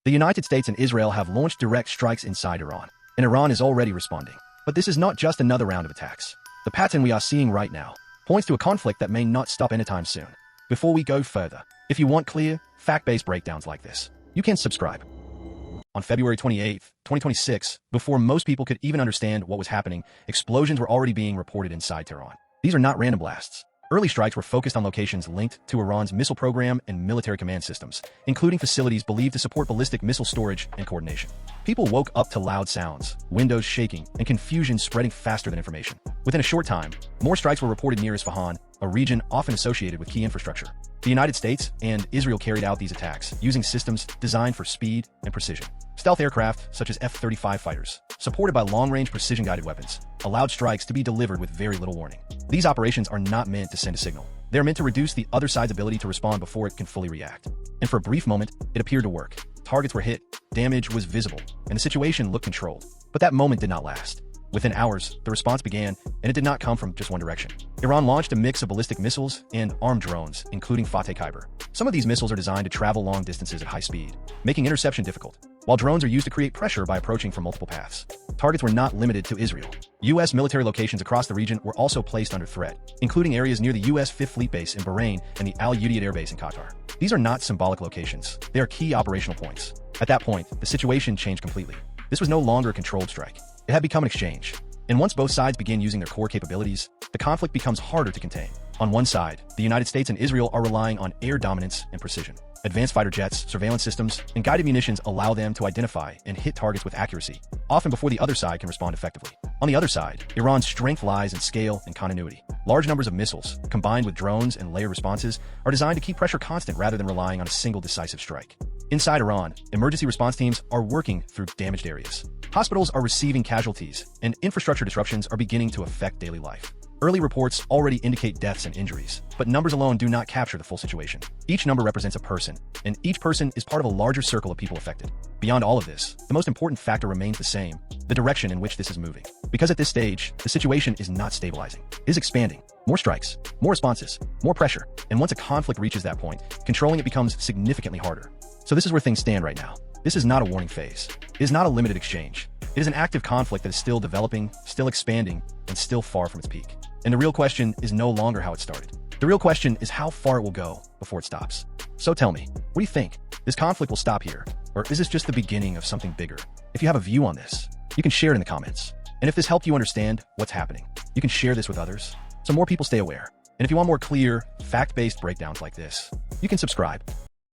The United States and Israel have launched direct strikes inside Iran, and Iran is already responding. But this is not just another round of attacks. The pattern we are seeing right now points to a conflict that may not stop anytime soon. Before we go further, if you want clear, fact-based breakdowns like this, you can subscribe. On February 28, 2026, before most people could even understand what was happening, explosions were already being reported inside Tehran. These are not random blasts. Early strikes were focused on locations linked to Iran's missile program and military command systems, including facilities believed to support ballistic missile storage and coordination. People woke up to loud sounds, windows shaking, and confusion spreading faster than information. Within a short time, more strikes were reported near Isfahan, a region often associated with key infrastructure. The United States and Israel carried out these attacks using systems designed for speed and precision. Stealth aircraft, such as F-35 fighters, supported by long-range precision-guided weapons, allowed strikes to be delivered with very little warning. These operations are not meant to send a signal. They are meant to reduce the other side's ability to respond before it can fully react. And for a brief moment, it appeared to work. Targets were hit, damage was visible, and the situation looked controlled. But that moment did not last. Within hours, the response began, and it did not come from just one direction. Iran launched a mix of ballistic missiles and armed drones, including Fateh Khyber. Some of these missiles are designed to travel long distances at high speed, making interception difficult, while drones are used to create pressure by approaching from multiple paths. Targets were not limited to Israel. U.S. military locations across the region were also placed under threat, including areas near the U.S. Fifth Fleet Base in Bahrain and the Al Udeid Air Base in Qatar. These are not symbolic locations. They are key operational points. At that point, the situation changed completely. This was no longer a controlled strike. It had become an exchange. And once both sides begin using their core capabilities, the conflict becomes harder to contain. On one side, the United States and Israel are relying on air dominance and precision. Advanced fighter jets, surveillance systems, and guided munitions allow them to identify and hit targets with accuracy, often before the other side can respond effectively. On the other side, Iran's strength lies in scale and continuity. Large numbers of missiles, combined with drones and layered responses, are designed to keep pressure constant rather than relying on a single decisive strike. Inside Iran, emergency response teams are working through damaged areas. Hospitals are receiving casualties, and infrastructure disruptions are beginning to affect daily life. Early reports already indicate deaths and injuries, but numbers alone do not capture the full situation. Each number represents a person, and each person is part of a larger circle of people affected. Beyond all of this, the most important factor remains the same: the direction in which this is moving. Because at this stage, the situation is not stabilizing. It is expanding. More strikes, more responses, more pressure, and once a conflict reaches that point, controlling it becomes significantly harder. So this is where things stand right now. This is not a warning phase. It is not a limited exchange. It is an active conflict that is still developing, still expanding, and still far from its peak. And the real question is no longer how it started. The real question is how far it will go before it stops. So tell me, what do you think? This conflict will stop here? Or is this just the beginning of something bigger? If you have a view on this, you can share it in the comments. And if this helped you understand what's happening, you can share this with others so more people stay aware. And if you want more clear, fact-based breakdowns like this, you can subscribe.